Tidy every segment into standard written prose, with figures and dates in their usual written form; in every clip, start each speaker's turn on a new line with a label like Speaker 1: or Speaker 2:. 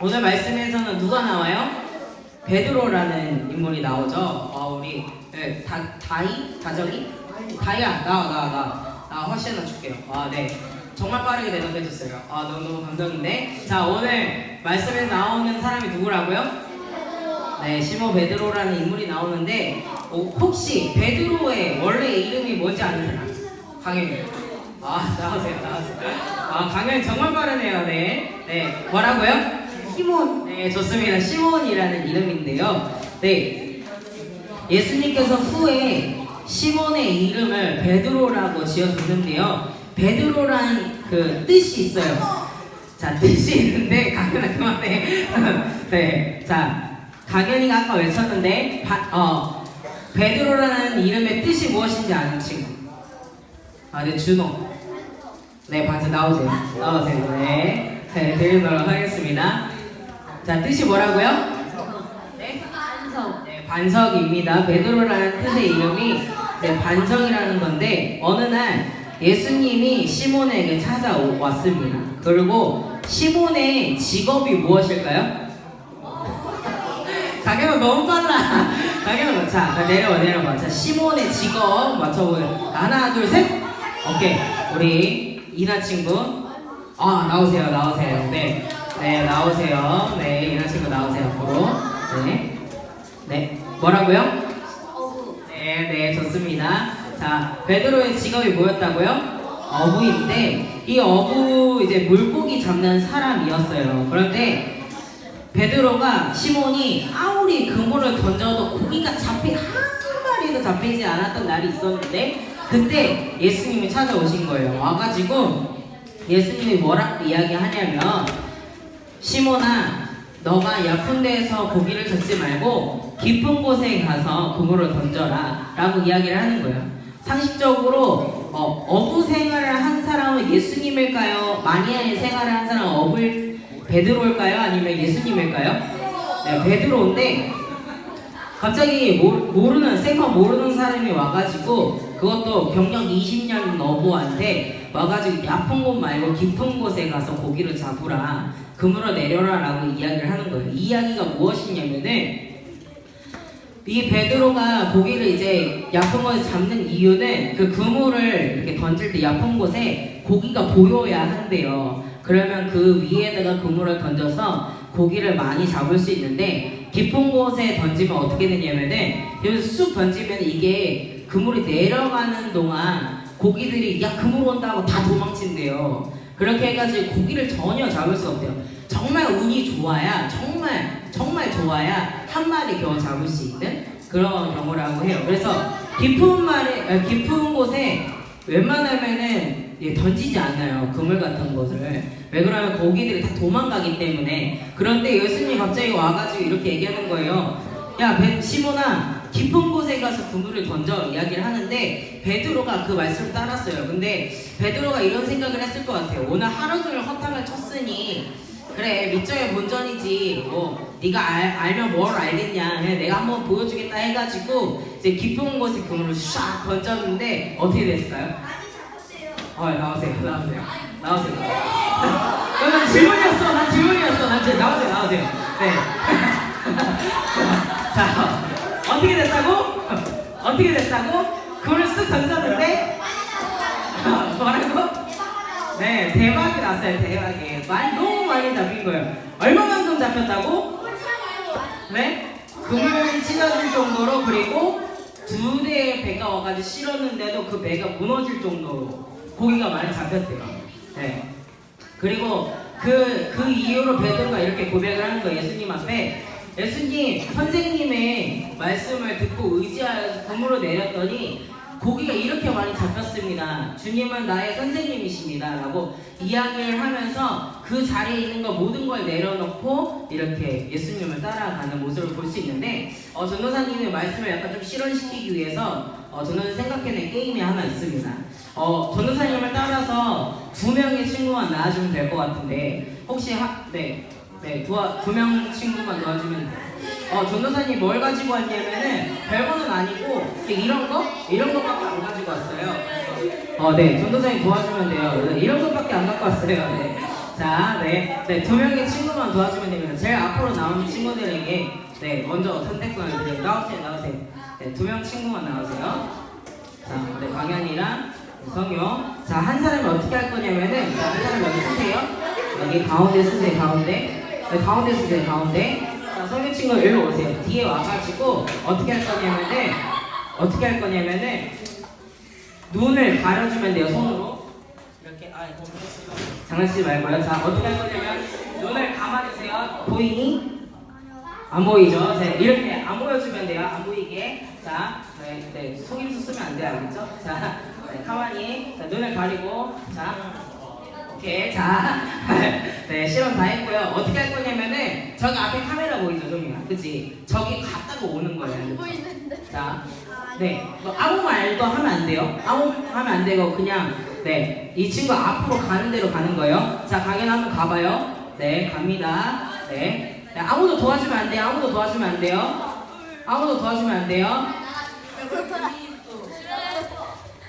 Speaker 1: 오늘 말씀에서는 누가 나와요? 베드로라는 인물이 나오죠. 우리 다이야 나 훨씬 더 줄게요. 네. 정말 빠르게 대답해줬어요. 너무 감동인데. 자, 오늘 말씀에 나오는 사람이 누구라고요? 네, 시몬 베드로라는 인물이 나오는데 혹시 베드로의 원래 이름이 뭔지 아는 사람? 강현이. 나오세요. 강현이 정말 빠르네요. 네, 뭐라고요? 시몬. 네, 좋습니다. 시몬이라는 이름인데요. 네, 예수님께서 후에 시몬의 이름을 베드로라고 지어줬는데요. 베드로란 그 뜻이 있어요. 자, 뜻이 있는데 강현아 그만해. 네, 자, 강현이가 아까 외쳤는데 베드로라는 이름의 뜻이 무엇인지 아는 친구? 네, 준호. 네, 반지 나오세요. 네, 드리도록 하겠습니다. 자, 뜻이 뭐라고요? 네?
Speaker 2: 반석.
Speaker 1: 네, 반석입니다. 베드로라는 뜻의 이름이 반석이라는 건데 어느 날 예수님이 시몬에게 찾아왔습니다. 그리고 시몬의 직업이 무엇일까요? 가격은 너무 빨라. 자, 내려와. 자, 시몬의 직업 맞춰보세요. 하나, 둘, 셋. 오케이. 우리 이나 친구. 나오세요. 네, 나오세요. 네, 이나 친구 나오세요. 앞으로. 네. 뭐라고요?
Speaker 2: 어부.
Speaker 1: 네, 좋습니다. 자, 베드로의 직업이 뭐였다고요? 어부인데 이 어부 이제 물고기 잡는 사람이었어요. 그런데 베드로가 시몬이 아무리 그물을 던져도 고기가 한 마리도 잡히지 않았던 날이 있었는데 그때 예수님이 찾아오신 거예요. 와가지고 예수님이 뭐라고 이야기하냐면 시몬아, 너가 얕은 데에서 고기를 잡지 말고 깊은 곳에 가서 그물을 던져라 라고 이야기를 하는 거예요. 상식적으로 어부 생활을 한 사람은 예수님일까요? 마니아의 생활을 한 사람은 베드로일까요? 아니면 예수님일까요? 네, 베드로인데 갑자기 모르는 사람이 와가지고 그것도 경력 20년 어부한테 와가지고 얕은 곳 말고 깊은 곳에 가서 고기를 잡으라, 그물을 내려라 라고 이야기를 하는 거예요. 이 이야기가 무엇이냐면은 이 베드로가 고기를 이제 얕은 곳에 잡는 이유는 그 그물을 이렇게 던질 때 얕은 곳에 고기가 보여야 한대요. 그러면 그 위에다가 그물을 던져서 고기를 많이 잡을 수 있는데 깊은 곳에 던지면 어떻게 되냐면은 여기서 쑥 던지면 이게 그물이 내려가는 동안 고기들이 야 그물 온다고 다 도망친대요. 그렇게 해가지고 고기를 전혀 잡을 수 없대요. 정말 운이 좋아야 정말 좋아야 한 마리 겨우 잡을 수 있는 그런 경우라고 해요. 그래서 깊은 곳에 웬만하면은 던지지 않아요. 그물 같은 것을. 왜 그러면 고기들이 다 도망가기 때문에. 그런데 예수님이 갑자기 와가지고 이렇게 얘기하는 거예요. 야 시몬아, 깊은 곳에 가서 그물을 던져 이야기를 하는데 베드로가 그 말씀을 따랐어요. 근데 베드로가 이런 생각을 했을 것 같아요. 오늘 하루 종일 허탕을 쳤으니 그래 밑정의 본전이지 네가 알면 뭘 알겠냐, 내가 한번 보여주겠다 해가지고 이제 깊은 곳에 그물을 샥 던졌는데 어떻게 됐을까요? 나오세요. 그건 질문이었어. 난 나오세요. 네. 자, 어떻게 됐다고? 그물을 쓱 던졌는데 뭐라고? 네, 대박이 났어요. 너무 많이 잡힌 거예요. 얼마만큼 잡혔다고? 네? 그물이 찢어질 정도로, 그리고 2대의 배가 와가지고 실었는데도 그 배가 무너질 정도로 고기가 많이 잡혔대요. 네. 그리고 그 이후로 베드로가 이렇게 고백을 하는 거예요. 예수님 앞에. 예수님, 선생님의 말씀을 듣고 의지하여서 그물을 내렸더니 고기가 이렇게 많이 잡혔습니다. 주님은 나의 선생님이십니다 라고 이야기를 하면서 그 자리에 있는 거 모든 걸 내려놓고 이렇게 예수님을 따라가는 모습을 볼 수 있는데 전도사님의 말씀을 약간 좀 실현시키기 위해서 전도사님 생각해낸 게임이 하나 있습니다. 전도사님을 따라서 2명의 친구만 나와주면 될 것 같은데 혹시 2명 친구만 도와주면 전도사님 뭘 가지고 왔냐면은 별거는 아니고 이런 것밖에 안 가지고 왔어요. 네, 전도사님 도와주면 돼요. 이런 것밖에 안 갖고 왔어요. 네. 자, 네, 두 명의 친구만 도와주면 됩니다. 제일 앞으로 나오는 친구들에게 네, 먼저 선택권을 드려요. 나오세요. 네, 두 명 친구만 나오세요. 자, 네, 광현이랑 성효. 자, 한 사람이 어떻게 할 거냐면은, 자, 한 사람 여기 쓰세요. 여기 가운데 쓰세요, 가운데. 네, 가운데 쓰세요, 가운데. 자, 성효 친구 일로 오세요. 뒤에 와가지고 어떻게 할 거냐면은, 눈을 가려주면 돼요, 손으로. 이렇게, 장난치지 말고요. 자, 어떻게 할 거냐면, 눈을 감아주세요. 보이니? 안 보이죠? 네, 이렇게 안 보여주면 돼요. 안 보이게. 자, 네, 속임수 쓰면 안 돼요. 알겠죠? 자, 네, 가만히. 자, 눈을 가리고. 자, 오케이. 자, 네, 실험 다 했고요. 어떻게 할 거냐면은, 저기 앞에 카메라 보이죠, 종이야? 그치? 저기 갔다가 오는 거예요.
Speaker 2: 보이는데.
Speaker 1: 자, 네, 뭐 아무 말도 하면 안 돼요. 아무 하면 안 되고 그냥 네, 이 친구 앞으로 가는 대로 가는 거예요. 자, 강연 한번 가봐요. 네, 갑니다. 네, 아무도 도와주면 안 돼요. 아무도 도와주면 안 돼요.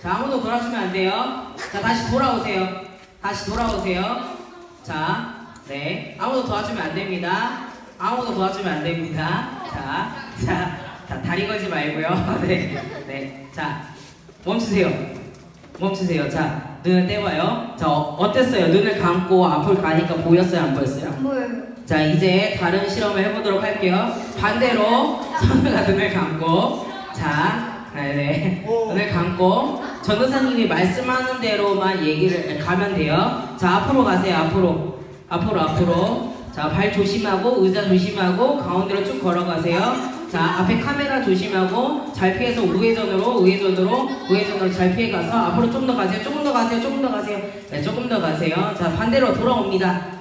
Speaker 1: 자, 아무도 도와주면 안 돼요. 자, 다시 돌아오세요. 자, 네, 아무도 도와주면 안 됩니다. 자, 다리 걸지 말고요. 네. 자, 멈추세요. 자, 눈을 떼봐요. 자, 어땠어요? 눈을 감고 앞을 가니까 보였어요? 안 보였어요?
Speaker 2: 안 보여요.
Speaker 1: 자, 이제 다른 실험을 해보도록 할게요. 반대로 선우가 눈을 감고, 자, 네. 눈을 감고 전도사님이 말씀하는 대로만 얘기를 가면 돼요. 자, 앞으로 가세요. 앞으로. 자, 발 조심하고 의자 조심하고 가운데로 쭉 걸어가세요. 자, 앞에 카메라 조심하고 잘 피해서 우회전으로 잘 피해가서 앞으로 좀 더 가세요. 네, 조금 더 가세요. 자, 반대로 돌아옵니다.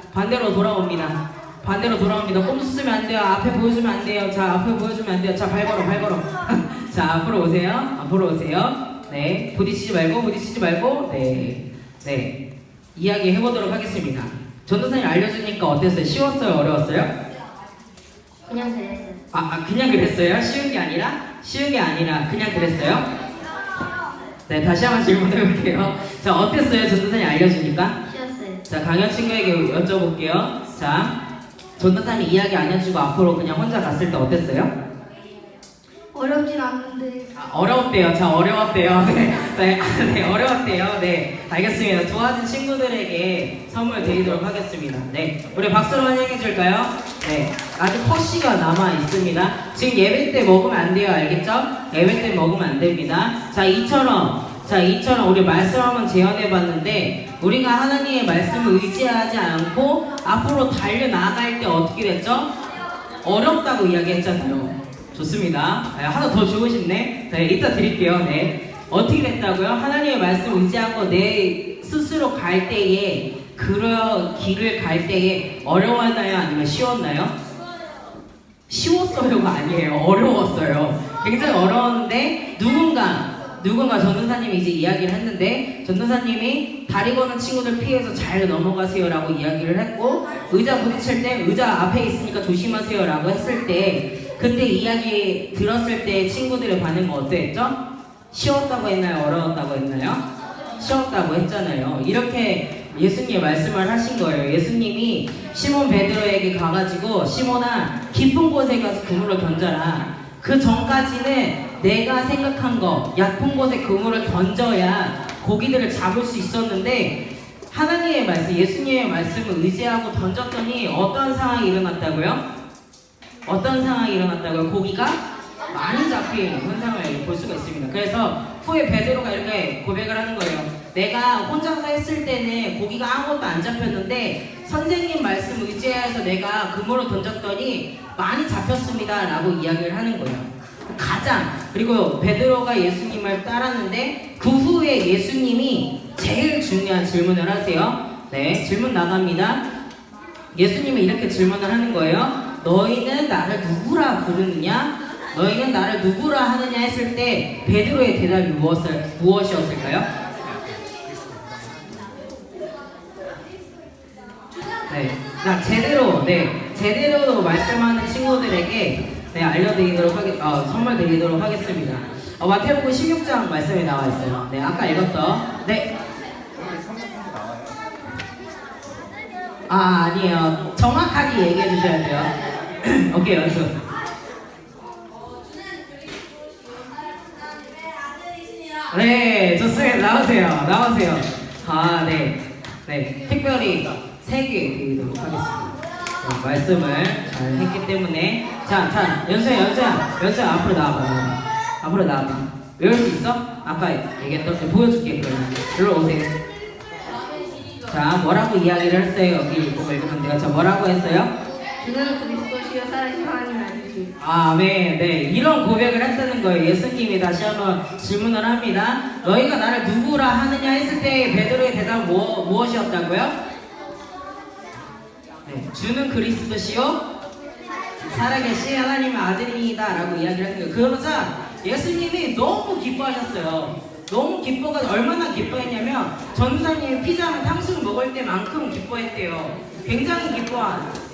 Speaker 1: 꼼수 쓰면 안 돼요. 앞에 보여주면 안 돼요. 자, 발 걸어. 자, 앞으로 오세요. 네, 부딪히지 말고. 네. 이야기 해보도록 하겠습니다. 전도사님 알려주니까 어땠어요? 쉬웠어요? 어려웠어요?
Speaker 2: 그냥 그랬어요.
Speaker 1: 그냥 그랬어요? 쉬운 게 아니라 그냥 그랬어요? 네, 다시 한번 질문해볼게요. 자, 어땠어요? 전도사님 알려주니까?
Speaker 2: 쉬었어요.
Speaker 1: 자, 강연 친구에게 여쭤볼게요. 자, 전도사님 이야기 안 해주고 앞으로 그냥 혼자 갔을 때 어땠어요?
Speaker 2: 어렵진 않는데.
Speaker 1: 어려웠대요. 자, 어려웠대요. 네, 어려웠대요. 네, 알겠습니다. 도와준 친구들에게 선물 드리도록 하겠습니다. 네, 우리 박수로 환영해 줄까요? 네, 아직 컷시가 남아 있습니다. 지금 예배 때 먹으면 안 돼요. 알겠죠? 예배 때 먹으면 안 됩니다. 자, 이처럼 우리 말씀 한번 재현해 봤는데, 우리가 하나님의 말씀을 의지하지 않고 앞으로 달려나갈 때 어떻게 됐죠? 어렵다고 이야기했잖아요. 좋습니다. 네, 하나 더 주고 싶네. 네, 이따 드릴게요. 네. 어떻게 됐다고요? 하나님의 말씀 의지하고 내 스스로 갈 때에, 그런 길을 갈 때에 어려웠나요? 아니면 쉬웠나요? 쉬웠어요가 아니에요. 어려웠어요. 굉장히 어려웠는데, 누군가 전도사님이 이제 이야기를 했는데, 전도사님이 다리 거는 친구들 피해서 잘 넘어가세요 라고 이야기를 했고, 의자 부딪힐 때 의자 앞에 있으니까 조심하세요 라고 했을 때, 그때 이야기 들었을 때 친구들의 반응은 어땠죠? 쉬웠다고 했나요? 어려웠다고 했나요? 쉬웠다고 했잖아요. 이렇게 예수님이 말씀을 하신 거예요. 예수님이 시몬 베드로에게 가가지고, 시몬아, 깊은 곳에 가서 그물을 던져라. 그 전까지는 내가 생각한 거, 얕은 곳에 그물을 던져야 고기들을 잡을 수 있었는데, 하나님의 말씀, 예수님의 말씀을 의지하고 던졌더니 어떤 상황이 일어났다고요? 고기가 많이 잡힌 현상을 볼 수가 있습니다. 그래서 후에 베드로가 이렇게 고백을 하는 거예요. 내가 혼자서 했을 때는 고기가 아무것도 안 잡혔는데, 선생님 말씀 의지해서 내가 그물을 던졌더니 많이 잡혔습니다 라고 이야기를 하는 거예요. 그리고 베드로가 예수님을 따랐는데, 그 후에 예수님이 제일 중요한 질문을 하세요. 네, 질문 나갑니다. 예수님이 이렇게 질문을 하는 거예요. 너희는 나를 누구라 부르느냐? 너희는 나를 누구라 하느냐 했을 때 베드로의 대답이 무엇이었을까요? 네, 제대로 말씀하는 친구들에게 선물 드리도록 하겠습니다. 마태복음 16장 말씀이 나와 있어요. 네, 아까 읽었던. 네. 아니에요. 정확하게 얘기해 주셔야 돼요. 오케이, 연습. 네, 좋습니다. 나오세요. 네. 특별히 3개 드리도록 하겠습니다. 네, 말씀을 잘 했기 때문에. 자, 연수야, 앞으로 나와봐. 외울 수 있어? 아까 얘기했던 거 보여줄게, 그러면. 일로 오세요. 자, 뭐라고 이야기를 했어요? 여기 읽으면 내가 자, 뭐라고 했어요?
Speaker 2: 주는 그리스도시요 살아계신 하나님 아니시.
Speaker 1: 아멘. 네, 이런 고백을 했다는 거예요. 예수님이 다시 한번 질문을 합니다. 너희가 나를 누구라 하느냐 했을 때 베드로의 대답은 무엇이었다고요? 네, 주는 그리스도시요 살아계신 하나님의 아들이다 라고 이야기를 했는 거예요. 그러자 예수님이 너무 기뻐하셨어요. 너무 얼마나 기뻐했냐면 전도사님이 피자나 탕수육 먹을 때만큼 기뻐했대요. 굉장히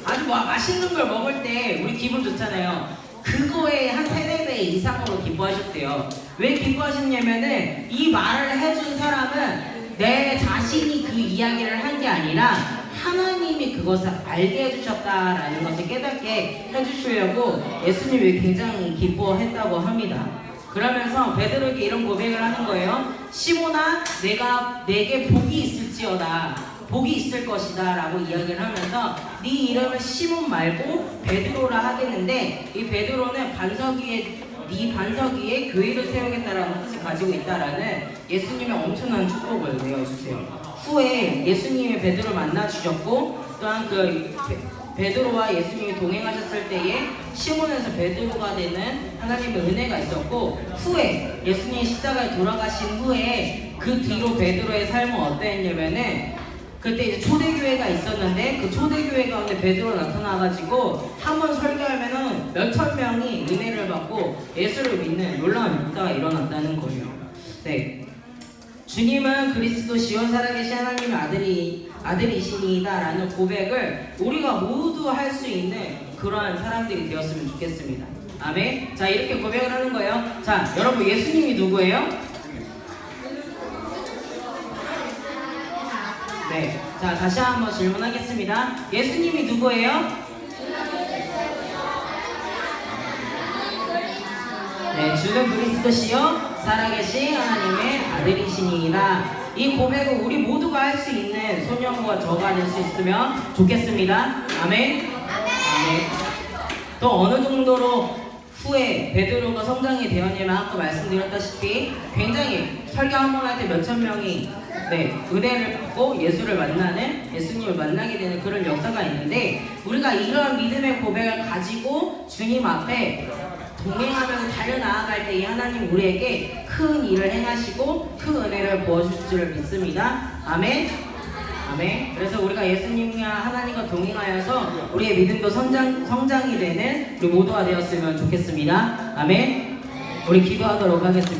Speaker 1: 아주 맛있는 걸 먹을 때 우리 기분 좋잖아요. 그거에 한 3-4배 이상으로 기뻐하셨대요. 왜 기뻐하셨냐면은 이 말을 해준 사람은 내 자신이 그 이야기를 한 게 아니라 하나님이 그것을 알게 해주셨다라는 것을 깨닫게 해주시려고 예수님이 굉장히 기뻐했다고 합니다. 그러면서 베드로에게 이런 고백을 하는 거예요. 시몬아, 내게 복이 있을지어다. 복이 있을 것이다 라고 이야기를 하면서 네 이름을 시몬 말고 베드로라 하겠는데 이 베드로는 네 반석 위에 교회를 세우겠다라는 뜻을 가지고 있다라는 예수님의 엄청난 축복을 내어주세요. 후에 예수님이 베드로 만나 주셨고 또한 그 베드로와 예수님이 동행하셨을 때에 시몬에서 베드로가 되는 하나님의 은혜가 있었고 후에 예수님이 십자가에 돌아가신 후에 그 뒤로 베드로의 삶은 어땠냐면은 그때 이제 초대교회가 있었는데 그 초대교회 가운데 베드로 나타나가지고 한번 설교하면은 몇천 명이 은혜를 받고 예수를 믿는 놀라운 역사가 일어났다는 거예요. 네, 주님은 그리스도시요 살아계신 하나님의 아들이시니다라는 고백을 우리가 모두 할 수 있는 그러한 사람들이 되었으면 좋겠습니다. 아멘. 자, 이렇게 고백을 하는 거예요. 자, 여러분 예수님이 누구예요? 네, 자 다시 한번 질문하겠습니다. 예수님이 누구예요? 네, 주는 그리스도시요 살아계신 하나님의 아들이시니이다. 이 고백을 우리 모두가 할 수 있는 소년과 저가 될 수 있으면 좋겠습니다. 아멘. 또 어느 정도로 후에 베드로가 성장이 되었냐면 아까 말씀드렸다시피 굉장히 설교 한 번 할 때 몇천 명이 은혜를 받고 예수님을 만나게 되는 그런 역사가 있는데 우리가 이런 믿음의 고백을 가지고 주님 앞에 동행하면서 달려나아갈 때 이 하나님 우리에게 큰 일을 행하시고 큰 은혜를 부어주실 줄 믿습니다. 아멘. 그래서 우리가 예수님과 하나님과 동행하여서 우리의 믿음도 성장이 되는 우리 모두가 되었으면 좋겠습니다. 아멘. 우리 기도하도록 하겠습니다.